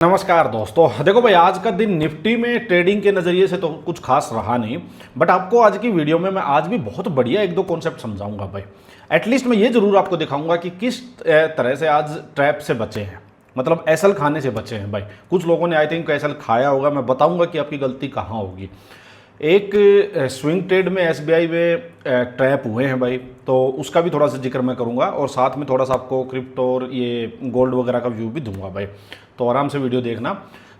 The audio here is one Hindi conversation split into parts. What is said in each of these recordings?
नमस्कार दोस्तों। देखो भाई, आज का दिन निफ्टी में ट्रेडिंग के नज़रिए से तो कुछ खास रहा नहीं, बट आपको आज की वीडियो में मैं आज भी बहुत बढ़िया एक दो कॉन्सेप्ट समझाऊंगा भाई। एटलीस्ट मैं ये जरूर आपको दिखाऊंगा कि किस तरह से आज ट्रैप से बचे हैं, मतलब एसएल खाने से बचे हैं भाई। कुछ लोगों ने आई थिंक एसएल खाया होगा, मैं बताऊंगा कि आपकी गलती कहाँ होगी। एक स्विंग ट्रेड में एसबीआई में ट्रैप हुए हैं भाई, तो उसका भी थोड़ा सा जिक्र मैं करूंगा और साथ में थोड़ा सा आपको क्रिप्टो और ये गोल्ड वगैरह का व्यू भी दूंगा भाई। तो आराम से वीडियो देखना,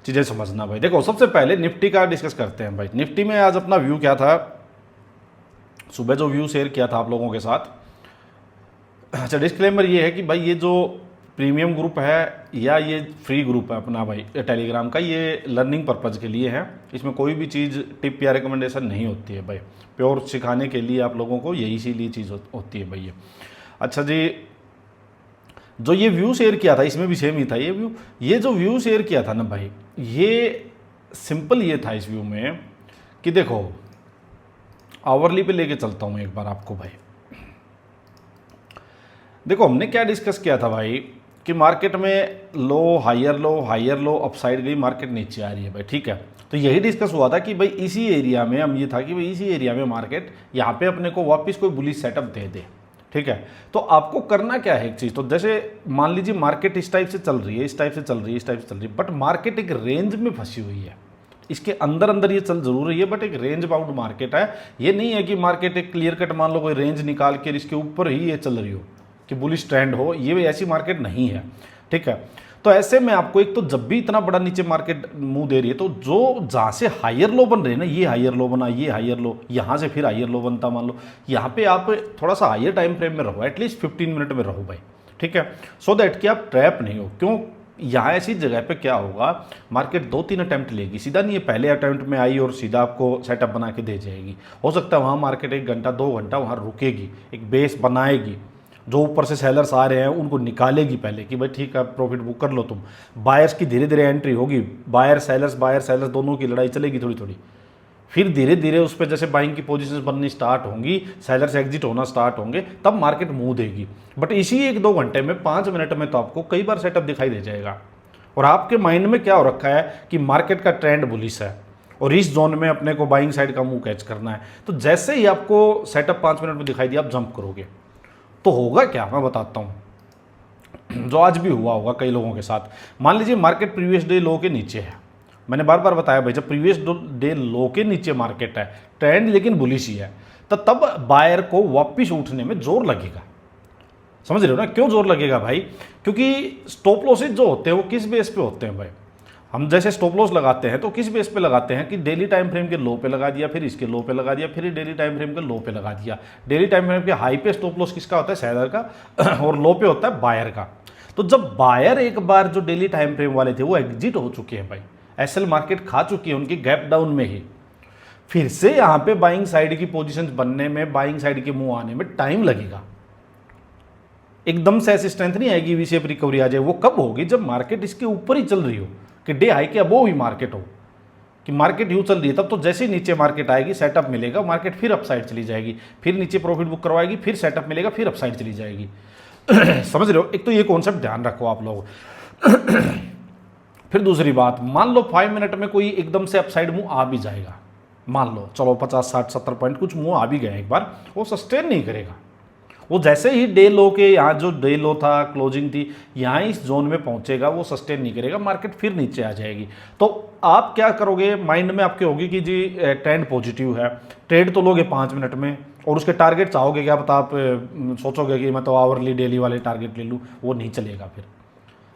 चीज़ें समझना भाई। देखो, सबसे पहले निफ्टी का डिस्कस करते हैं भाई। निफ्टी में आज अपना व्यू क्या था, सुबह जो व्यू शेयर किया था आप लोगों के साथ। अच्छा, डिस्क्लेमर ये है कि भाई ये जो प्रीमियम ग्रुप है या ये फ्री ग्रुप है अपना भाई टेलीग्राम का, ये लर्निंग पर्पज़ के लिए है। इसमें कोई भी चीज़ टिप या रिकमेंडेशन नहीं होती है भाई, प्योर सिखाने के लिए आप लोगों को यही इसीलिए चीज़ होती है भाई ये। अच्छा जी, जो ये व्यू शेयर किया था इसमें भी सेम ही था ये व्यू। ये जो व्यू शेयर किया था ना भाई, ये सिंपल ये था इस व्यू में कि देखो, आवरली पे लेके चलता हूँ एक बार आपको भाई। देखो, हमने क्या डिस्कस किया था भाई कि मार्केट में लो हायर लो अपसाइड गई, मार्केट नीचे आ रही है भाई, ठीक है। तो यही डिस्कस हुआ था कि भाई इसी एरिया में हम ये था कि भाई इसी एरिया में मार्केट यहाँ पे अपने को वापस कोई बुलिश सेटअप दे दे, ठीक है। तो आपको करना क्या है, एक चीज़ तो जैसे मान लीजिए मार्केट इस टाइप से चल रही है, इस टाइप से चल रही है, इस टाइप से चल रही है, बट मार्केट एक रेंज में फंसी हुई है। इसके अंदर अंदर ये चल जरूर रही है, बट एक रेंज बाउंड मार्केट है। ये नहीं है कि मार्केट एक क्लियर कट मान लो कोई रेंज निकाल के इसके ऊपर ही ये चल रही हो कि बुलिश ट्रेंड हो, ये ऐसी मार्केट नहीं है, ठीक है। तो ऐसे में आपको एक तो जब भी इतना बड़ा नीचे मार्केट मुंह दे रही है, तो जो जहाँ से हायर लो बन रहे हैं ना, ये हायर लो बना, ये हायर लो, यहाँ से फिर हायर लो बनता, मान लो यहाँ पे आप थोड़ा सा हायर टाइम फ्रेम में रहो, एटलीस्ट 15 मिनट में रहो भाई, ठीक है। सो दैट कि आप ट्रैप नहीं हो। क्यों, यहाँ ऐसी जगह पे क्या होगा, मार्केट 2-3 अटैम्प्ट लेगी, सीधा नहीं है पहले अटैम्प्ट में आई और सीधा आपको सेटअप बना के दे जाएगी। हो सकता है वहाँ मार्केट 1 घंटा 2 घंटा वहाँ रुकेगी, एक बेस बनाएगी, जो ऊपर से सेलर्स आ रहे हैं उनको निकालेगी पहले कि भाई ठीक है प्रॉफिट बुक कर लो तुम। बायर्स की धीरे धीरे एंट्री होगी, बायर सेलर्स दोनों की लड़ाई चलेगी थोड़ी थोड़ी। फिर धीरे धीरे उस पर जैसे बाइंग की पोजीशंस बननी स्टार्ट होंगी, सेलर्स एग्जिट होना स्टार्ट होंगे, तब मार्केट मुंह देगी। बट इसी 1-2 घंटे में 5 मिनट में तो आपको कई बार सेटअप दिखाई दे जाएगा। और आपके माइंड में क्या हो रखा है कि मार्केट का ट्रेंड बुलिश है और इस जोन में अपने को बाइंग साइड का मुंह कैच करना है। तो जैसे ही आपको सेटअप 5 मिनट में दिखाई दिया, आप जंप करोगे तो होगा क्या, मैं बताता हूँ। जो आज भी हुआ होगा कई लोगों के साथ। मान लीजिए मार्केट प्रीवियस डे लो के नीचे है, मैंने बार बार बताया भाई, जब प्रीवियस डे लो के नीचे मार्केट है, ट्रेंड लेकिन बुलिश ही है, तो तब बायर को वापस उठने में जोर लगेगा। समझ रहे हो ना, क्यों जोर लगेगा भाई? क्योंकि स्टॉप लॉसेज जो होते हैं वो किस बेस पे होते हैं भाई? हम जैसे स्टॉप लॉस लगाते हैं तो किस बेस पे लगाते हैं कि डेली टाइम फ्रेम के लो पे लगा दिया, फिर इसके लो पे लगा दिया, फिर डेली टाइम फ्रेम के लो पे लगा दिया। डेली टाइम फ्रेम के हाई पे स्टॉप लॉस किसका होता है? सेलर का और लो पे होता है बायर का। तो जब बायर एक बार जो डेली टाइम फ्रेम वाले थे वो एग्जिट हो चुके हैं भाई, एसएल मार्केट खा चुकी है उनकी गैप डाउन में ही, फिर से यहाँ पे बाइंग साइड की पोजिशन बनने में, बाइंग साइड के मुंह आने में टाइम लगेगा। एकदम से ऐसी स्ट्रेंथ नहीं आएगी वी शेप रिकवरी आ जाए। वो कब होगी? जब मार्केट इसके ऊपर ही चल रही हो, कि डे हाई के अबोव ही मार्केट हो, कि मार्केट यूँ चल रही है, तब तो जैसे ही नीचे मार्केट आएगी सेटअप मिलेगा, मार्केट फिर अपसाइड चली जाएगी, फिर नीचे प्रॉफिट बुक करवाएगी, फिर सेटअप मिलेगा, फिर अपसाइड चली जाएगी। समझ रहे हो? एक तो ये कॉन्सेप्ट ध्यान रखो आप लोग। फिर दूसरी बात, मान लो 5 मिनट में कोई एकदम से अपसाइड मुंह आ भी जाएगा, मान लो चलो 50 60 70 पॉइंट कुछ मुंह आ भी गया एक बार, वो सस्टेन नहीं करेगा। वो जैसे ही डे लो के यहाँ जो डे लो था, क्लोजिंग थी, यहाँ इस जोन में पहुंचेगा, वो सस्टेन नहीं करेगा, मार्केट फिर नीचे आ जाएगी। तो आप क्या करोगे? माइंड में आपके होगी कि जी ट्रेंड पॉजिटिव है, ट्रेड तो लोगे 5 मिनट में, और उसके टारगेट चाहोगे क्या पता, आप सोचोगे कि मैं तो आवरली डेली वाले टारगेट ले लूँ, वो नहीं चलेगा। फिर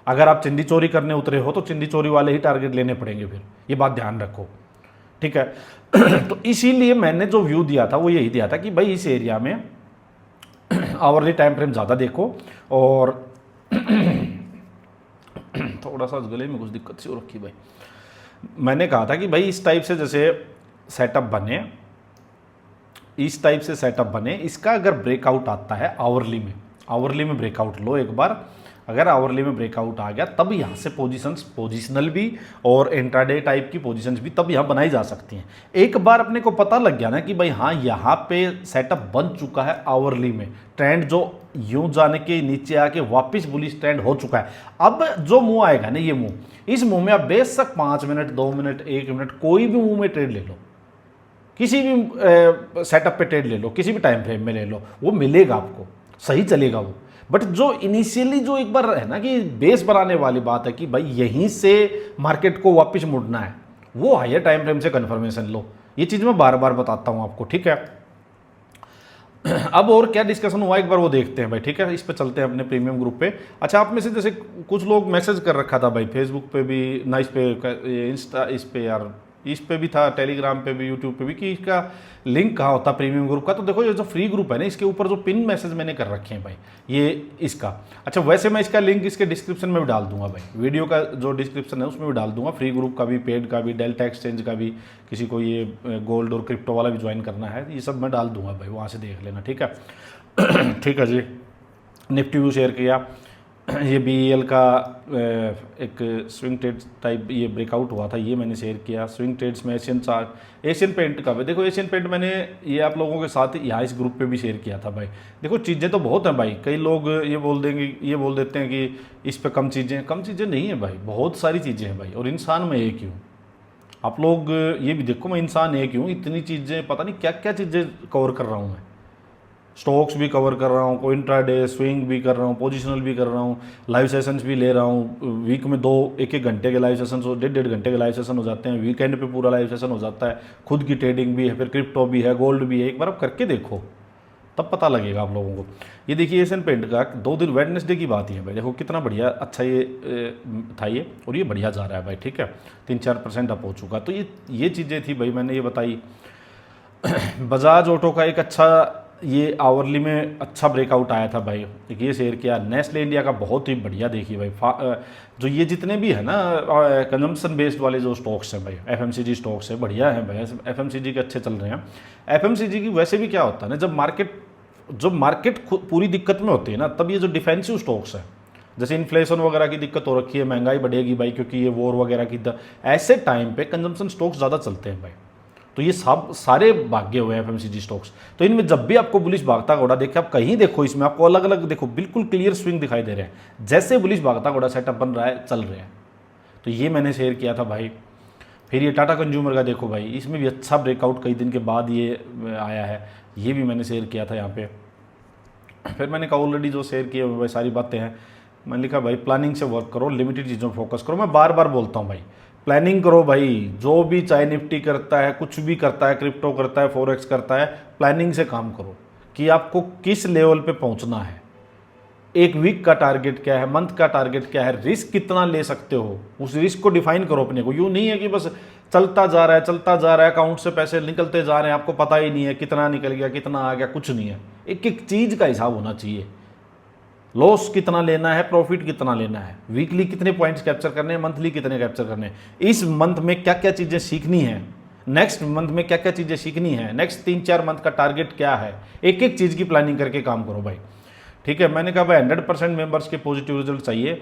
अगर आप चिंदी चोरी करने उतरे हो तो चिंदी चोरी वाले ही टारगेट लेने पड़ेंगे, फिर ये बात ध्यान रखो, ठीक है। तो इसीलिए मैंने जो व्यू दिया था वो यही दिया था कि भाई इस एरिया में आवरली टाइम फ्रेम ज़्यादा देखो, और थोड़ा सा गले में कुछ दिक्कत सी हो रखी भाई। मैंने कहा था कि भाई इस टाइप से जैसे सेटअप बने, इस टाइप से सेटअप बने, इसका अगर ब्रेकआउट आता है आवरली में ब्रेकआउट लो एक बार, अगर आवरली में ब्रेकआउट आ गया तब यहाँ से पोजिशनल भी और इंट्राडे टाइप की पोजीशंस भी तब यहाँ बनाई जा सकती हैं। एक बार अपने को पता लग गया ना कि भाई हाँ यहाँ पे सेटअप बन चुका है आवरली में, ट्रेंड जो यूं जाने के नीचे आके वापस बुलिश ट्रेंड हो चुका है, अब जो मूव आएगा ना ये मूव, इस मूव में आप बेशक 5 मिनट 2 मिनट 1 मिनट कोई भी मूव में ट्रेड ले लो, किसी भी सेटअप पे ट्रेड ले लो, किसी भी टाइम फ्रेम में ले लो, वो मिलेगा आपको, सही चलेगा वो। बट जो इनिशियली जो एक बार है ना कि बेस बनाने वाली बात है कि भाई यहीं से मार्केट को वापस मुड़ना है, वो हायर टाइम फ्रेम से कन्फर्मेशन लो। ये चीज़ मैं बार बार बताता हूँ आपको, ठीक है। अब और क्या डिस्कशन हुआ एक बार वो देखते हैं भाई, ठीक है। इस पे चलते हैं अपने प्रीमियम ग्रुप पे। अच्छा, आप में से जैसे कुछ लोग मैसेज कर रखा था भाई, फेसबुक पे भी ना, इस पे इंस्टा, इस पे यार, इस पे भी था, टेलीग्राम पे भी, यूट्यूब पे भी, कि इसका लिंक कहाँ होता प्रीमियम ग्रुप का। तो देखो ये जो फ्री ग्रुप है ना, इसके ऊपर जो पिन मैसेज मैंने कर रखे हैं भाई, ये इसका। अच्छा, वैसे मैं इसका लिंक इसके डिस्क्रिप्शन में भी डाल दूंगा भाई, वीडियो का जो डिस्क्रिप्शन है उसमें भी डाल दूंगा, फ्री ग्रुप का भी, पेड का भी, डेल्टा एक्सचेंज का भी, किसी को ये गोल्ड और क्रिप्टो वाला भी ज्वाइन करना है, ये सब मैं डाल दूंगा भाई, वहाँ से देख लेना, ठीक है। ठीक है जी। निफ्टी भी शेयर किया, ये BEL का एक स्विंग ट्रेड टाइप ये ब्रेकआउट हुआ था, ये मैंने शेयर किया। स्विंग ट्रेड्स में एशियन चार्ट, एशियन पेंट का भाई, देखो एशियन पेंट मैंने ये आप लोगों के साथ यहाँ इस ग्रुप पे भी शेयर किया था भाई। देखो चीज़ें तो बहुत हैं भाई, कई लोग ये बोल देते हैं कि इस पे कम चीज़ें नहीं है भाई, बहुत सारी चीज़ें हैं भाई। और इंसान में एक ही हूँ, आप लोग ये भी देखो, मैं इंसान एक ही हूँ, इतनी चीज़ें पता नहीं क्या क्या चीज़ें कवर कर रहा हूँ मैं। स्टॉक्स भी कवर कर रहा हूँ, कोई इंट्राडे स्विंग भी कर रहा हूँ, पोजिशनल भी कर रहा हूँ, लाइव सेशंस भी ले रहा हूँ। वीक में 1-1 घंटे के लाइव सेशन, 1.5 घंटे के लाइव सेशन हो जाते हैं, वीकेंड पे पूरा लाइव सेशन हो जाता है। खुद की ट्रेडिंग भी है, फिर क्रिप्टो भी है, गोल्ड भी है। एक बार आप करके देखो तब पता लगेगा आप लोगों को। ये देखिए एशियन पेंट का 2 दिन वेडनेसडे की बात ही है भाई, देखो कितना बढ़िया अच्छा ये था ये, और ये बढ़िया जा रहा है भाई, ठीक है। 3-4% अप हो चुका। तो ये चीज़ें थी भाई, मैंने ये बताई। बजाज ऑटो का एक अच्छा ये आवरली में अच्छा ब्रेकआउट आया था भाई, एक ये शेयर किया। नेस्ले इंडिया का बहुत ही बढ़िया, देखिए भाई जो ये जितने भी है ना कंजम्पशन बेस्ड वाले जो स्टॉक्स हैं भाई, FMCG स्टॉक्स है, बढ़िया है भाई, FMCG के अच्छे चल रहे हैं। FMCG की वैसे भी क्या होता है ना, जब मार्केट पूरी दिक्कत में होती है ना, तब ये जो डिफेंसिव स्टॉक्स है, जैसे इन्फ्लेशन वगैरह की दिक्कत हो रखी है, महंगाई बढ़ेगी भाई क्योंकि ये वॉर वगैरह की ऐसे टाइम पे कंजम्पशन स्टॉक्स ज़्यादा चलते हैं भाई। तो ये सब सारे भाग्य हुए हैं FMCG स्टॉक्स। तो इनमें जब भी आपको बुलिश भागता घोड़ा देखे, आप कहीं देखो, इसमें आपको अलग अलग देखो, बिल्कुल क्लियर स्विंग दिखाई दे रहे हैं, जैसे बुलिश भागता घोड़ा सेटअप बन रहा है, चल रहे हैं। तो ये मैंने शेयर किया था भाई। फिर ये टाटा कंज्यूमर का देखो भाई, इसमें भी अच्छा ब्रेकआउट कई दिन के बाद ये आया है, ये भी मैंने शेयर किया था यहाँ पे। फिर मैंने कहा ऑलरेडी जो शेयर किए भाई सारी बातें हैं, मैंने लिखा भाई प्लानिंग से वर्क करो, लिमिटेड चीज़ों पर फोकस करो। मैं बार बार बोलता हूँ भाई, प्लानिंग करो भाई, जो भी चाहे निफ्टी करता है, कुछ भी करता है, क्रिप्टो करता है, फॉरेक्स करता है, प्लानिंग से काम करो कि आपको किस लेवल पे पहुंचना है, एक वीक का टारगेट क्या है, मंथ का टारगेट क्या है, रिस्क कितना ले सकते हो, उस रिस्क को डिफाइन करो अपने को। यूँ नहीं है कि बस चलता जा रहा है, अकाउंट से पैसे निकलते जा रहे हैं, आपको पता ही नहीं है कितना निकल गया, कितना आ गया, कुछ नहीं है। एक एक चीज़ का हिसाब होना चाहिए, लॉस कितना लेना है, प्रॉफिट कितना लेना है, वीकली कितने पॉइंट्स कैप्चर करने हैं, मंथली कितने कैप्चर करने हैं, इस मंथ में क्या क्या चीज़ें सीखनी है, नेक्स्ट मंथ में क्या क्या चीज़ें सीखनी है, नेक्स्ट 3-4 मंथ का टारगेट क्या है, एक एक चीज़ की प्लानिंग करके काम करो भाई, ठीक है। मैंने कहा भाई 100% मेंबर्स के पॉजिटिव रिजल्ट चाहिए,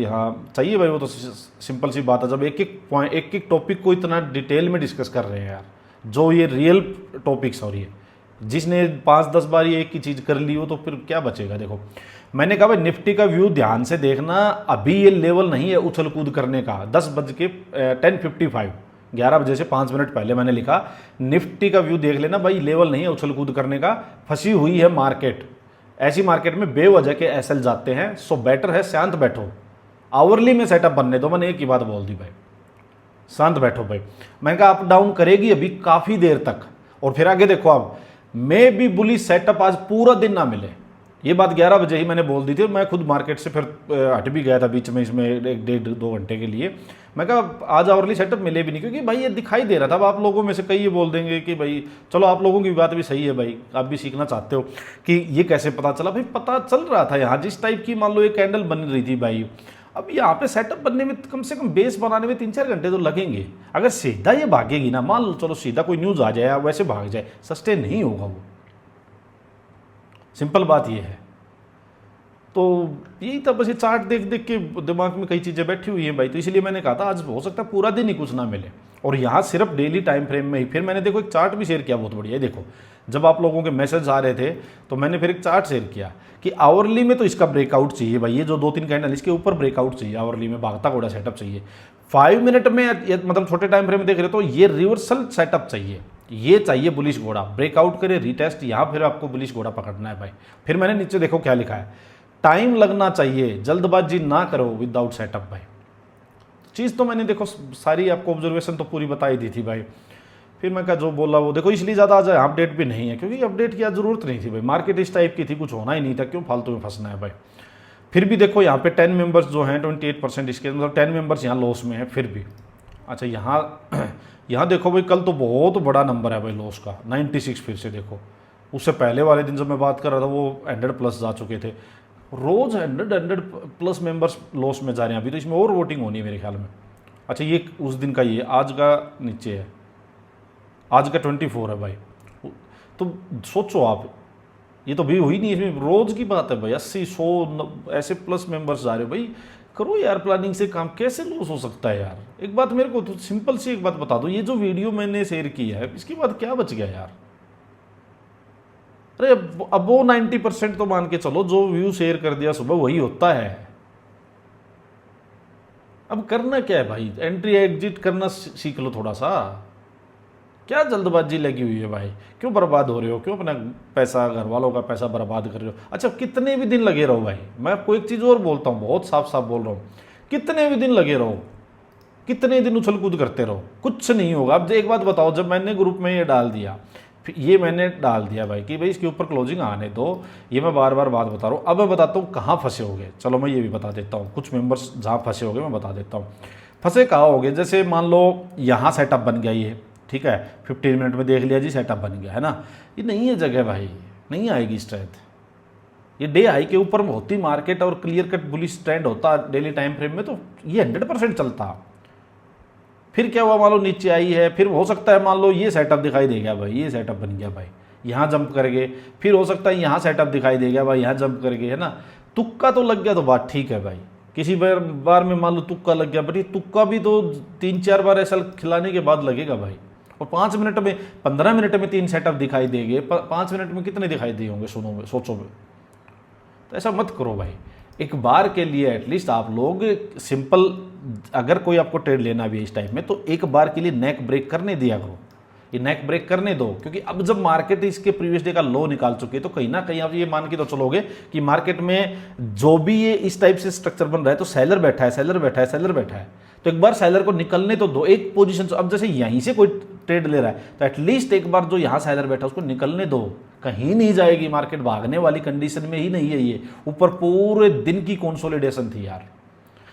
हाँ चाहिए भाई, वो तो सिंपल सी बात है। जब एक एक पॉइंट, एक एक टॉपिक को इतना डिटेल में डिस्कस कर रहे हैं यार, जो ये रियल टॉपिक्स हो रही है, जिसने 5-10 बार ये एक ही चीज़ कर ली हो तो फिर क्या बचेगा। देखो मैंने कहा भाई निफ्टी का व्यू ध्यान से देखना, अभी ये लेवल नहीं है उछल कूद करने का। 10:10:55 11 बजे से 5 मिनट पहले मैंने लिखा, निफ्टी का व्यू देख लेना भाई, लेवल नहीं है उछल कूद करने का, फंसी हुई है मार्केट। ऐसी मार्केट में बेवजह के एसएल जाते हैं, सो बेटर है शांत बैठो, आवरली में सेटअप बनने दो। मैंने एक ही बात बोल दी भाई, शांत बैठो भाई। मैंने कहा अप डाउन करेगी अभी काफ़ी देर तक, और फिर आगे देखो आप, मे भी बुलिश सेटअप आज पूरा दिन ना मिले, ये बात 11 बजे ही मैंने बोल दी थी। मैं खुद मार्केट से फिर हट भी गया था बीच में, इसमें 1-1.5-2 घंटे के लिए। मैं कहा आज आवरली सेटअप मिले भी नहीं, क्योंकि भाई ये दिखाई दे रहा था। अब आप लोगों में से कई ये बोल देंगे कि भाई चलो, आप लोगों की बात भी सही है भाई, आप भी सीखना चाहते हो कि ये कैसे पता चला। भाई पता चल रहा था यहाँ, जिस टाइप की मान लो एक कैंडल बन रही थी भाई, अब यहाँ पे सेटअप बनने में कम से कम बेस बनाने में 3-4 घंटे तो लगेंगे। अगर सीधा ये भागेगी ना, मान लो चलो सीधा कोई न्यूज़ आ जाए, वैसे भाग जाए, सस्टेन नहीं होगा वो, सिंपल बात ये है। तो यही था बस, ये चार्ट देख देख के दिमाग में कई चीज़ें बैठी हुई हैं भाई। तो इसलिए मैंने कहा था आज हो सकता है पूरा दिन ही कुछ ना मिले, और यहाँ सिर्फ डेली टाइम फ्रेम में ही। फिर मैंने देखो एक चार्ट भी शेयर किया बहुत बढ़िया है। देखो जब आप लोगों के मैसेज आ रहे थे तो मैंने फिर एक चार्ट शेयर किया कि आवरली में तो इसका ब्रेकआउट चाहिए भाई, ये जो 2-3 कैंडल इसके ऊपर ब्रेकआउट चाहिए, आवरली में भागता घोड़ा सेटअप चाहिए। 5 मिनट में मतलब छोटे टाइम फ्रेम में देख रहे हो तो ये रिवर्सल सेटअप चाहिए, ये चाहिए बुलिश घोड़ा, ब्रेकआउट करे रीटेस्ट, यहाँ फिर आपको बुलिश घोड़ा पकड़ना है भाई। फिर मैंने नीचे देखो क्या लिखा है, टाइम लगना चाहिए, जल्दबाजी ना करो विदाउट सेटअप भाई। चीज़ तो मैंने देखो सारी आपको ऑब्जर्वेशन तो पूरी बताई दी थी भाई। फिर मैं क्या जो बोला वो देखो, इसलिए ज़्यादा आज अपडेट भी नहीं है क्योंकि अपडेट की ज़रूरत नहीं थी भाई, मार्केट इस टाइप की थी, कुछ होना ही नहीं था, क्यों फालतू में फंसना है भाई। फिर भी देखो यहाँ पे 10 मेंबर्स जो हैं 28% इसके, मतलब 10 मेंबर्स यहाँ लॉस में है फिर भी। अच्छा यहाँ देखो भाई, कल तो बहुत बड़ा नंबर है भाई लॉस का, 96। फिर से देखो उससे पहले वाले दिन जब मैं बात कर रहा था वो 100+ जा चुके थे। रोज़ 100+ मेंबर्स लॉस में जा रहे हैं अभी, तो इसमें और वोटिंग होनी है मेरे ख्याल में। अच्छा ये उस दिन का, ये आज का नीचे है, आज का 24 है भाई। तो सोचो आप, ये तो भी हुई नहीं, इसमें रोज़ की बात है भाई, 80-100 ऐसे प्लस मेंबर्स जा रहे हो भाई। करो यार प्लानिंग से काम, कैसे लॉस हो सकता है यार। एक बात मेरे को तो सिंपल सी एक बात बता दो, ये जो वीडियो मैंने शेयर की है इसके बाद क्या बच गया यार। अरे अब वो 90% तो मान के चलो, जो व्यू शेयर कर दिया सुबह वही होता है। अब करना क्या है भाई, एंट्री एग्जिट करना सीख लो थोड़ा सा। क्या जल्दबाजी लगी हुई है भाई, क्यों बर्बाद हो रहे हो, क्यों अपना पैसा, घर वालों का पैसा बर्बाद कर रहे हो। अच्छा कितने भी दिन लगे रहो भाई, मैं आपको एक चीज़ और बोलता हूँ, बहुत साफ साफ बोल रहा हूँ, कितने भी दिन लगे रहो, कितने दिन उछल कूद करते रहो, कुछ नहीं होगा। अब एक बात बताओ, जब मैंने ग्रुप में ये डाल दिया, ये मैंने डाल दिया भाई कि भाई इसके ऊपर क्लोजिंग आने दो, ये मैं बार बार बात बता रहा हूँ। अब मैं बताता हूँ कहाँ फंसे होगे, चलो मैं ये भी बता देता हूँ, कुछ मेंबर्स जहाँ फंसे होगे मैं बता देता हूँ। फंसे कहाँ होगे, जैसे मान लो यहाँ सेटअप बन गया ये, ठीक है, 15 मिनट में देख लिया जी सेटअप बन गया है ना, ये नहीं है जगह भाई, नहीं आएगी स्ट्रेंथ। ये डे हाई के ऊपर होती मार्केट और क्लियर कट बुलिश ट्रेंड होता डेली टाइम फ्रेम में तो ये 100% चलता। फिर क्या हुआ, मान लो नीचे आई है, फिर हो सकता है मान लो ये सेटअप दिखाई दे गया भाई, ये सेटअप बन गया भाई, यहाँ जंप कर गए, फिर हो सकता है यहाँ सेटअप दिखाई दे गया भाई, यहाँ जंप कर गए, है ना। तुक्का तो लग गया तो बात ठीक है भाई, किसी बार में मान लो तुक्का लग गया, बट ये तुक्का भी तो 3-4 बार ऐसा खिलाने के बाद लगेगा भाई। और 5 मिनट में 15 मिनट में 3 सेटअप दिखाई देंगे, 5 मिनट में कितने दिखाई दिए होंगे, सोचो में। तो ऐसा मत करो भाई, एक बार के लिए एटलीस्ट आप लोग सिंपल, अगर कोई आपको ट्रेड लेना भी है इस टाइप में तो एक बार के लिए नेक ब्रेक करने दिया करो, ये नेक ब्रेक करने दो। क्योंकि अब जब मार्केट इसके प्रीवियस डे का लो निकाल चुकी है तो कहीं ना कहीं आप ये मान के तो चलोगे कि मार्केट में जो भी ये इस टाइप से स्ट्रक्चर बन रहा है तो सेलर बैठा है, सेलर बैठा है, सेलर बैठा है। तो एक बार सेलर को निकलने तो दो, एक पोजीशन। अब जैसे यहीं से कोई ट्रेड ले रहा है तो एटलीस्ट एक बार जो यहाँ सेलर बैठा है उसको निकलने दो, कहीं नहीं जाएगी मार्केट, भागने वाली कंडीशन में ही नहीं है ये। ऊपर पूरे दिन की कंसोलिडेशन थी यार,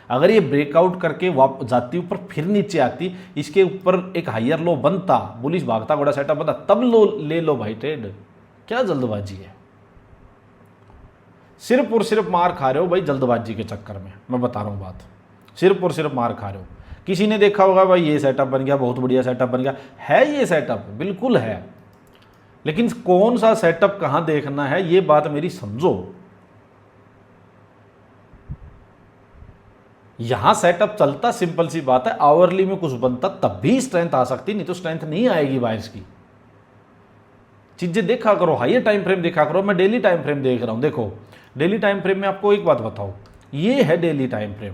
अगर ये ब्रेकआउट करके जाती ऊपर फिर नीचे आती, इसके ऊपर एक हायर लो बनता, बुलिश भागता घोड़ा सेटअप बनता, तब लो ले लो भाई ट्रेड। क्या जल्दबाजी है, सिर्फ और सिर्फ मार खा रहे हो भाई जल्दबाजी के चक्कर में, मैं बता रहा हूँ बात, सिर्फ और सिर्फ मार खा रहे हो। किसी ने देखा होगा भाई ये सेटअप बन गया, बहुत बढ़िया सेटअप बन गया, है ये सेटअप बिल्कुल है, लेकिन कौन सा सेटअप कहां देखना है ये बात मेरी समझो। यहां सेटअप चलता, सिंपल सी बात है, आवरली में कुछ बनता तब भी स्ट्रेंथ आ सकती, नहीं तो स्ट्रेंथ नहीं आएगी बायर्स की। चीजें देखा करो, हाइयर टाइम फ्रेम देखा करो, मैं डेली टाइम फ्रेम देख रहा हूं। देखो डेली टाइम फ्रेम में आपको एक बात बताओ, ये है डेली टाइम फ्रेम,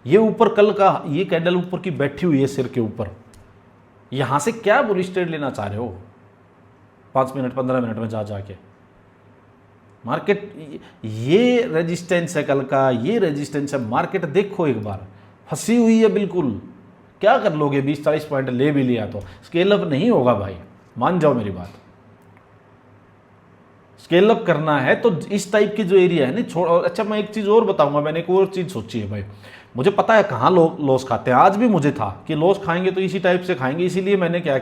ये ऊपर कल का ये कैंडल ऊपर की बैठी हुई है सिर के ऊपर, यहां से क्या बुलिश ट्रेड लेना चाह रहे हो 5 मिनट 15 मिनट में जाके मार्केट, ये रेजिस्टेंस है कल का, ये रेजिस्टेंस है, मार्केट देखो एक बार फंसी हुई है बिल्कुल। क्या कर लोगे, 20-40 पॉइंट ले भी लिया तो स्केल अप नहीं होगा भाई, मान जाओ मेरी बात। स्केल अप करना है तो इस टाइप की जो एरिया है ना छोड़। और अच्छा मैं एक चीज़ और बताऊंगा, मैंने एक और चीज़ सोची है भाई, मुझे पता है कहाँ लॉस खाते हैं, आज भी मुझे था कि लॉस खाएंगे तो इसी टाइप से खाएंगे। इसीलिए मैंने क्या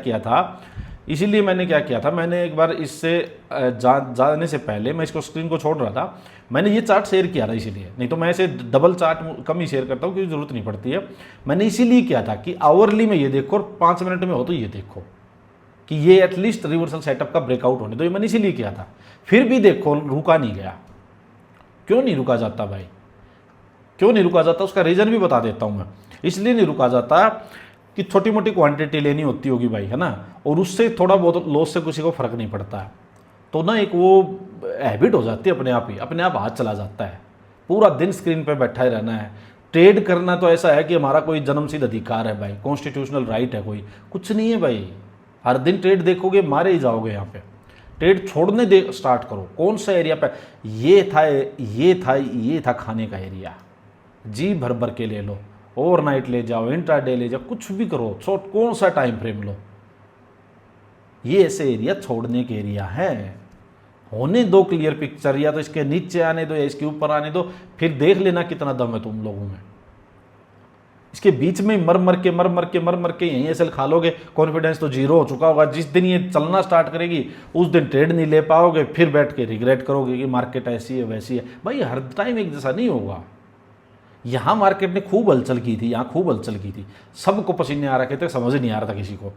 किया था, मैंने एक बार इससे जाने से पहले मैं इसको स्क्रीन को छोड़ रहा था, मैंने ये चार्ट शेयर किया था इसीलिए, नहीं तो मैं ऐसे डबल चार्ट कम ही शेयर करता हूँ क्योंकि ज़रूरत नहीं पड़ती है। मैंने इसीलिए किया था कि आवरली में ये देखो और 5 मिनट में हो तो ये देखो कि ये एटलीस्ट रिवर्सल सेटअप का ब्रेकआउट होने दो, ये मैंने इसीलिए किया था। फिर भी देखो रुका नहीं गया, क्यों नहीं रुका जाता भाई, क्यों नहीं रुका जाता? उसका रीज़न भी बता देता हूँ मैं। इसलिए नहीं रुका जाता कि छोटी मोटी क्वांटिटी लेनी होती होगी भाई, है ना, और उससे थोड़ा बहुत लॉस से किसी को फर्क नहीं पड़ता है, तो ना एक वो हैबिट हो जाती है अपने आप ही, अपने आप हाथ चला जाता है। पूरा दिन स्क्रीन पे बैठा ही रहना है। ट्रेड करना तो ऐसा है कि हमारा कोई जन्मसिद्ध अधिकार है भाई, कॉन्स्टिट्यूशनल राइट है, कोई कुछ नहीं है भाई। हर दिन ट्रेड देखोगे मारे ही जाओगे। यहाँ पे ट्रेड छोड़ने दे स्टार्ट करो। कौन सा एरिया पे? ये था खाने का एरिया, जी भर भर के ले लो, ओवरनाइट ले जाओ, इंट्राडे ले जाओ, कुछ भी करो, कौन सा टाइम फ्रेम लो, ये ऐसे एरिया छोड़ने के एरिया है। होने दो क्लियर पिक्चर, या तो इसके नीचे आने दो या इसके ऊपर आने दो, फिर देख लेना कितना दम है तुम लोगों में। इसके बीच में मर मर के यहीं एसएल खा लोगे, कॉन्फिडेंस तो जीरो हो चुका होगा। जिस दिन ये चलना स्टार्ट करेगी उस दिन ट्रेड नहीं ले पाओगे, फिर बैठ के रिग्रेट करोगे कि मार्केट ऐसी है वैसी है। भाई हर टाइम एक जैसा नहीं होगा। यहाँ मार्केट ने खूब हलचल की थी, यहाँ खूब हलचल की थी, सबको पसीने आ रखे थे, समझ नहीं आ रहा था किसी को।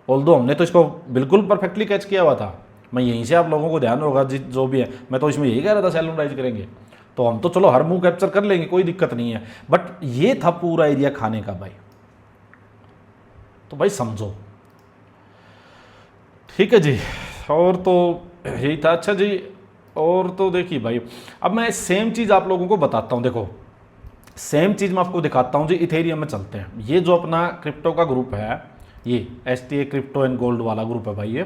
ऑल्दो हमने तो इसको बिल्कुल परफेक्टली कैच किया हुआ था। मैं यहीं से आप लोगों को ध्यान होगा जो भी है, मैं तो इसमें यही कह रहा था सैलून राइज करेंगे, तो हम तो चलो हर मूव कैप्चर कर लेंगे, कोई दिक्कत नहीं है। बट ये था पूरा एरिया खाने का भाई, तो भाई समझो, ठीक है जी। और तो यही था। अच्छा जी, और तो देखिए भाई, अब मैं सेम चीज़ आप लोगों को बताता हूँ। देखो सेम चीज़ मैं आपको दिखाता हूँ जी। इथेरियम में चलते हैं। ये जो अपना क्रिप्टो का ग्रुप है, ये STA क्रिप्टो एंड गोल्ड वाला ग्रुप है भाई।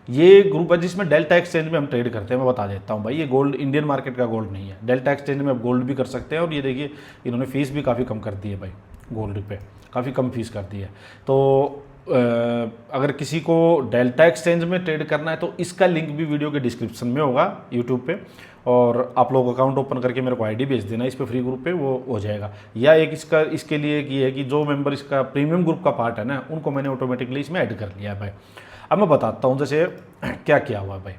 ये ग्रुप है जिसमें डेल्टा एक्सचेंज में हम ट्रेड करते हैं। मैं बता देता हूँ भाई, ये गोल्ड इंडियन मार्केट का गोल्ड नहीं है। डेल्टा एक्सचेंज में आप गोल्ड भी कर सकते हैं, और ये देखिए इन्होंने फीस भी काफ़ी कम कर दी है भाई, गोल्ड पे काफ़ी कम फीस कर दी है। तो अगर किसी को डेल्टा एक्सचेंज में ट्रेड करना है तो इसका लिंक भी वीडियो के डिस्क्रिप्शन में होगा यूट्यूब पे, और आप लोग अकाउंट ओपन करके मेरे को आईडी भेज देना इस पे फ्री ग्रुप पे, वो हो जाएगा। या एक इसके लिए एक ये है कि जो मेंबर इसका प्रीमियम ग्रुप का पार्ट है ना, उनको मैंने ऑटोमेटिकली इसमें ऐड कर लिया है भाई। अब मैं बताता हूँ जैसे क्या क्या हुआ भाई।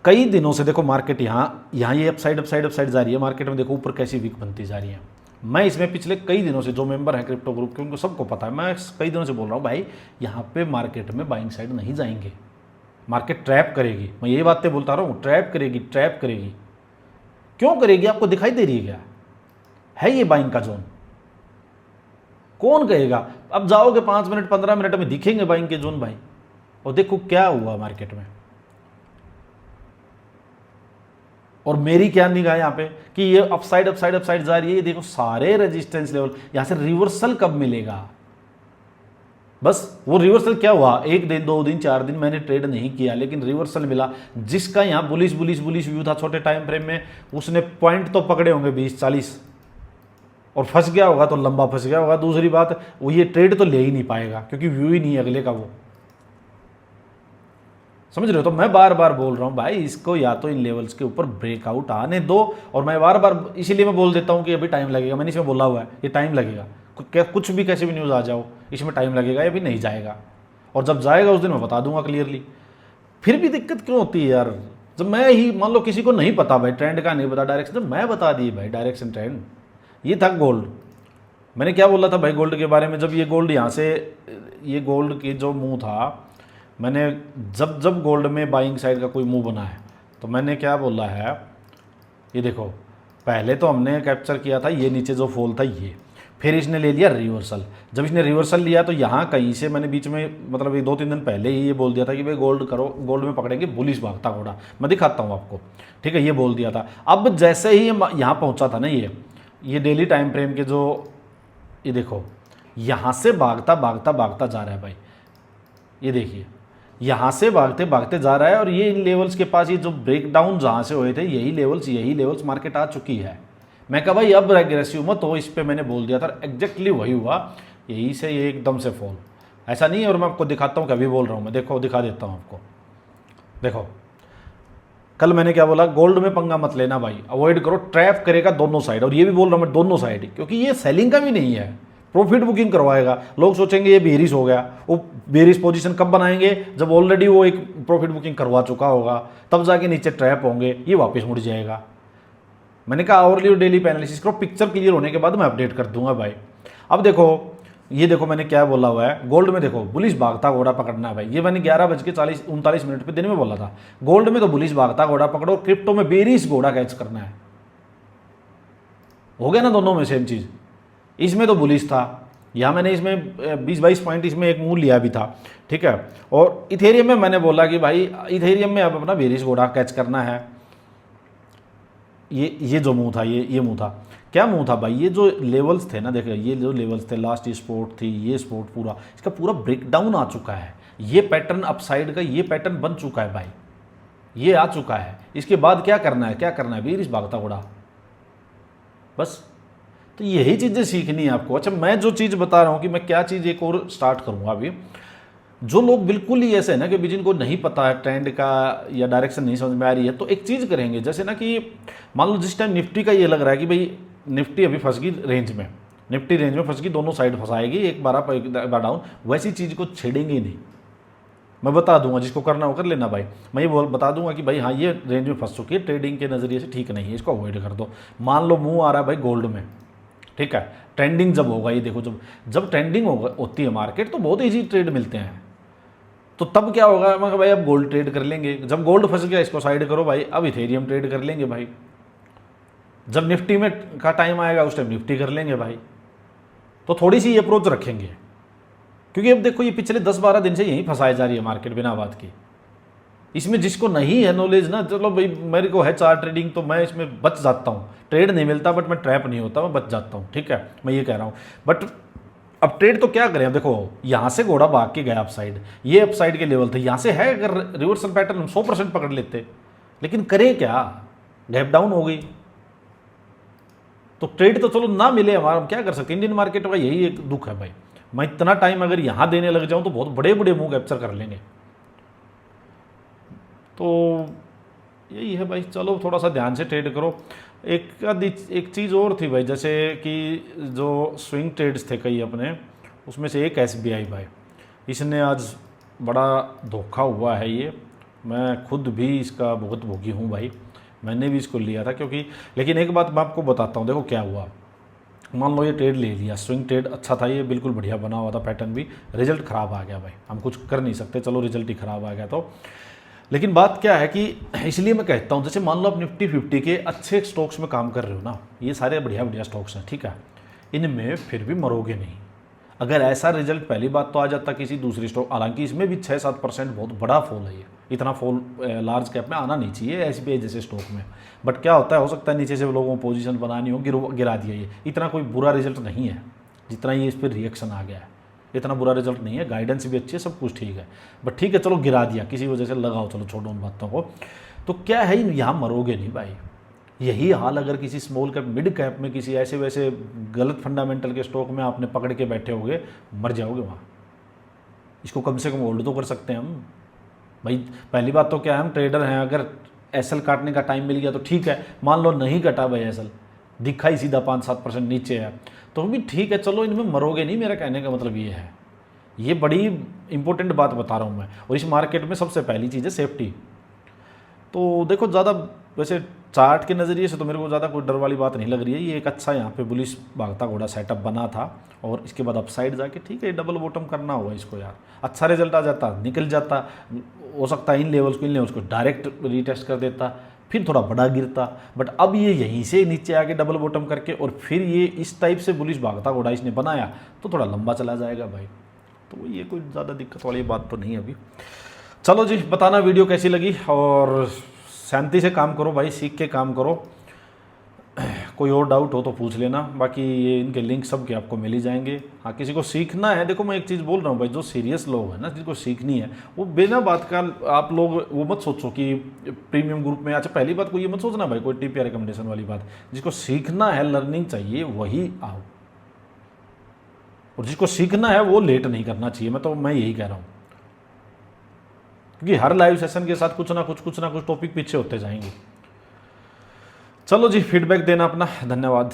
कई दिनों से देखो मार्केट यहाँ ये अपसाइड जा रही है। मार्केट में देखो ऊपर कैसी वीक बनती जा रही है। मैं इसमें पिछले कई दिनों से, जो मेंबर हैं क्रिप्टो ग्रुप के, उनको सबको पता है, मैं कई दिनों से बोल रहा हूँ भाई, यहाँ पे मार्केट में बाइंग साइड नहीं जाएंगे, मार्केट ट्रैप करेगी। मैं यही बातें बोलता रहा हूँ, ट्रैप करेगी। क्यों करेगी? आपको दिखाई दे रही है क्या? है ये बाइंग का जोन? कौन कहेगा? अब जाओगे 5 मिनट 15 मिनट में दिखेंगे बाइंग के जोन भाई। और देखो क्या हुआ मार्केट में, और मेरी क्या निगाह यहाँ पे कि ये अपसाइड जा रही है। ये देखो सारे रेजिस्टेंस लेवल, यहां से रिवर्सल कब मिलेगा? बस वो रिवर्सल क्या हुआ, 1 दिन 2 दिन 4 दिन मैंने ट्रेड नहीं किया, लेकिन रिवर्सल मिला। जिसका यहाँ बुलिश व्यू था छोटे टाइम फ्रेम में, उसने पॉइंट तो पकड़े होंगे 20-40, और फंस गया होगा तो लंबा फंस गया होगा। दूसरी बात, वो ये ट्रेड तो ले ही नहीं पाएगा क्योंकि व्यू ही नहीं है अगले का। वो समझ रहे हो? तो मैं बार बार बोल रहा हूँ भाई, इसको या तो इन लेवल्स के ऊपर ब्रेकआउट आने दो। और मैं बार बार इसीलिए मैं बोल देता हूँ कि अभी टाइम लगेगा। मैंने इसमें बोला हुआ है ये टाइम लगेगा, कुछ भी कैसे भी न्यूज़ आ जाओ, इसमें टाइम लगेगा, ये भी नहीं जाएगा। और जब जाएगा उस दिन मैं बता दूंगा क्लियरली। फिर भी दिक्कत क्यों होती है यार? जब मैं ही मान लो किसी को नहीं पता भाई, ट्रेंड का नहीं पता, डायरेक्शन, जब मैं बता दी भाई डायरेक्शन ट्रेंड। ये था गोल्ड। मैंने क्या बोला था भाई गोल्ड के बारे में? जब ये गोल्ड यहाँ से, ये गोल्ड की जो मुँह था, मैंने जब गोल्ड में बाइंग साइड का कोई मूव बना है तो मैंने क्या बोला है, ये देखो पहले तो हमने कैप्चर किया था ये नीचे जो फॉल था ये, फिर इसने ले लिया रिवर्सल। जब इसने रिवर्सल लिया तो यहाँ कहीं से मैंने बीच में, मतलब ये 2-3 दिन पहले ही ये बोल दिया था कि भाई गोल्ड करो, गोल्ड में पकड़ेंगे बुलिश भागता घोड़ा। मैं दिखाता हूँ आपको, ठीक है, ये बोल दिया था। अब जैसे ही यहाँ पहुँचा था ना, ये डेली टाइम फ्रेम के जो, ये देखो यहाँ से भागता जा रहा है भाई। ये देखिए यहाँ से भागते जा रहा है, और ये इन लेवल्स के पास, ये जो ब्रेकडाउन जहाँ से हुए थे, यही लेवल्स मार्केट आ चुकी है। मैं कहा भाई अब एग्रेसिव मत हो, इस पे मैंने बोल दिया था, एग्जैक्टली वही हुआ। यही से ये एकदम से फॉल, ऐसा नहीं है। और मैं आपको दिखाता हूँ कि अभी बोल रहा हूँ मैं, देखो दिखा देता हूँ आपको। देखो कल मैंने क्या बोला, गोल्ड में पंगा मत लेना भाई, अवॉइड करो, ट्रैप करेगा दोनों साइड। और ये भी बोल रहा हूँ मैं, दोनों साइड, क्योंकि ये सेलिंग का भी नहीं है, प्रॉफिट बुकिंग करवाएगा। लोग सोचेंगे ये बेरिश हो गया, वो बेरिश पोजीशन कब बनाएंगे? जब ऑलरेडी वो एक प्रॉफिट बुकिंग करवा चुका होगा, तब जाके नीचे ट्रैप होंगे, ये वापस मुड़ जाएगा। मैंने कहा आवरली और डेली पे एनालिसिस करो, पिक्चर क्लियर होने के बाद मैं अपडेट कर दूंगा भाई। अब देखो ये देखो मैंने क्या बोला हुआ है, गोल्ड में देखो बुलिश भागता घोड़ा पकड़ना है भाई, ये मैंने 11:39 पे दिन में बोला था। गोल्ड में तो बुलिश भागता घोड़ा पकड़ो, क्रिप्टो में बेरिश घोड़ा कैच करना है। हो गया ना दोनों में सेम चीज। इसमें तो बुलिश था, यहाँ मैंने इसमें 20-22 पॉइंट इसमें एक मूव लिया भी था, ठीक है। और इथेरियम में मैंने बोला कि भाई इथेरियम में अब अपना बेरिश घोड़ा कैच करना है। ये जो मुंह था, ये मुंह था, क्या मुंह था भाई, ये जो लेवल्स थे ना, देखो ये जो लेवल्स थे, लास्ट सपोर्ट थी, ये सपोर्ट पूरा इसका पूरा ब्रेकडाउन आ चुका है। ये पैटर्न अपसाइड का ये पैटर्न बन चुका है भाई, ये आ चुका है। इसके बाद क्या करना है, क्या करना है, बेरिश भागता घोड़ा बस। तो यही चीज़ें सीखनी है आपको। अच्छा मैं जो चीज़ बता रहा हूँ कि मैं क्या चीज़ एक और स्टार्ट करूँगा अभी, जो लोग बिल्कुल ही ऐसे है ना कि जिनको नहीं पता है ट्रेंड का या डायरेक्शन नहीं समझ में आ रही है, तो एक चीज़ करेंगे, जैसे ना कि मान लो जिस टाइम निफ्टी का ये लग रहा है कि भाई निफ्टी अभी फंस गई रेंज में, निफ्टी रेंज में फंस गई, दोनों साइड फंसाएगी, एक बार डाउन, वैसी चीज़ को छेड़ेंगे ही नहीं। मैं बता दूंगा, जिसको करना हो कर लेना भाई। मैं ये बता दूंगा कि भाई हाँ ये रेंज में फंस चुकी है, ट्रेडिंग के नज़रिए से ठीक नहीं है, इसको अवॉइड कर दो। मान लो मुंह आ रहा है भाई गोल्ड में, ठीक है, ट्रेंडिंग जब होगा, ये देखो जब ट्रेंडिंग होती है मार्केट तो बहुत ईजी ट्रेड मिलते हैं। तो तब क्या होगा, मैं भाई अब गोल्ड ट्रेड कर लेंगे, जब गोल्ड फंस गया इसको साइड करो भाई, अब इथेरियम ट्रेड कर लेंगे भाई। जब निफ्टी में का टाइम आएगा उस टाइम निफ्टी कर लेंगे भाई। तो थोड़ी सी अप्रोच रखेंगे, क्योंकि अब देखो ये पिछले 10-12 दिन से यहीं फंसाई जा रही है मार्केट बिना बात की। इसमें जिसको नहीं है नॉलेज ना, चलो भाई मेरे को है चार्ट ट्रेडिंग तो मैं इसमें बच जाता हूँ, ट्रेड नहीं मिलता बट मैं ट्रैप नहीं होता, मैं बच जाता हूँ, ठीक है, मैं ये कह रहा हूँ। बट अब ट्रेड तो क्या करें, देखो यहाँ से घोड़ा भाग के गया अपसाइड, ये अपसाइड के लेवल थे, यहाँ से है अगर रिवर्सल पैटर्न 100% पकड़ लेते, लेकिन करें क्या, गैप डाउन हो गई। तो ट्रेड तो चलो ना मिले हमारा, हम क्या कर सकते, इंडियन मार्केट का यही एक दुख है भाई। मैं इतना टाइम अगर यहाँ देने लग जाऊँ तो बहुत बड़े बड़े मूव कैप्चर कर लेंगे। तो यही है भाई, चलो थोड़ा सा ध्यान से ट्रेड करो। एक चीज़ और थी भाई, जैसे कि जो स्विंग ट्रेड्स थे कई अपने, उसमें से एक SBI भाई, इसने आज बड़ा धोखा हुआ है। ये मैं खुद भी इसका बहुत भोगी हूँ भाई, मैंने भी इसको लिया था क्योंकि, लेकिन एक बात मैं आपको बताता हूँ, देखो क्या हुआ। मान लो ये ट्रेड ले लिया, स्विंग ट्रेड अच्छा था, ये बिल्कुल बढ़िया बना हुआ था पैटर्न भी, रिजल्ट ख़राब आ गया भाई, हम कुछ कर नहीं सकते, चलो रिजल्ट ही ख़राब आ गया। तो लेकिन बात क्या है कि इसलिए मैं कहता हूँ, जैसे मान लो आप निफ्टी 50 के अच्छे स्टॉक्स में काम कर रहे हो ना, ये सारे बढ़िया बढ़िया स्टॉक्स हैं, ठीक है, इनमें फिर भी मरोगे नहीं। अगर ऐसा रिजल्ट पहली बात तो आ जाता किसी दूसरी स्टॉक, हालांकि इसमें भी 6-7% बहुत बड़ा फॉल है, ये इतना फॉल लार्ज कैप में आना नहीं चाहिए SBI जैसे स्टॉक में। बट क्या होता है, हो सकता है नीचे से लोगों को पोजीशन बनानी हो, गिरा दिया। ये इतना कोई बुरा रिजल्ट नहीं है जितना ये इस पर रिएक्शन आ गया है, इतना बुरा रिजल्ट नहीं है, गाइडेंस भी अच्छी है, सब कुछ ठीक है, बट ठीक है चलो गिरा दिया किसी वजह से, लगाओ चलो छोड़ो उन बातों को। तो क्या है, यहाँ मरोगे नहीं भाई। यही हाल अगर किसी स्मॉल कैप मिड कैप में किसी ऐसे वैसे गलत फंडामेंटल के स्टॉक में आपने पकड़ के बैठे होगे, मर जाओगे वहाँ। इसको कम से कम होल्ड तो कर सकते हैं हम भाई। पहली बात तो क्या है, हम ट्रेडर हैं, अगर SL काटने का टाइम मिल गया तो ठीक है, मान लो नहीं कटा भाई SL, दिखा ही सीधा 5-7% नीचे है तो भी ठीक है, चलो इनमें मरोगे नहीं, मेरा कहने का मतलब ये है। ये बड़ी इंपॉर्टेंट बात बता रहा हूँ मैं। और इस मार्केट में सबसे पहली चीज़ है सेफ्टी। तो देखो ज़्यादा वैसे चार्ट के नज़रिए से तो मेरे को ज़्यादा कोई डर वाली बात नहीं लग रही है। ये एक अच्छा यहाँ पे बुलिश भागता घोड़ा सेटअप बना था, और इसके बाद अपसाइड जाके ठीक है डबल बॉटम करना होगा इसको यार, अच्छा रिजल्ट आ जाता, निकल जाता, हो सकता है इन लेवल्स को डायरेक्ट रीटेस्ट कर देता, फिर थोड़ा बड़ा गिरता। बट अब ये यहीं से नीचे आके डबल बॉटम करके और फिर ये इस टाइप से बुलिश भागता घोड़ा इसने बनाया तो थोड़ा लंबा चला जाएगा भाई। तो ये कोई ज़्यादा दिक्कत वाली बात तो नहीं है अभी। चलो जी, बताना वीडियो कैसी लगी, और शांति से काम करो भाई, सीख के काम करो। कोई और डाउट हो तो पूछ लेना, बाकी ये इनके लिंक सब के आपको मिल ही जाएंगे। हाँ, किसी को सीखना है, देखो मैं एक चीज़ बोल रहा हूँ भाई, जो सीरियस लोग हैं ना, जिनको सीखनी है, वो बिना बात का आप लोग वो मत सोचो कि प्रीमियम ग्रुप में। अच्छा पहली बात को ये मत सोचना भाई कोई टिप या रिकमेंडेशन वाली बात, जिसको सीखना है, लर्निंग चाहिए, वही आओ, और जिसको सीखना है वो लेट नहीं करना चाहिए। मैं यही कह रहा हूँ, क्योंकि हर लाइव सेशन के साथ कुछ ना कुछ टॉपिक पीछे होते जाएंगे। चलो जी, फीडबैक देना अपना, धन्यवाद।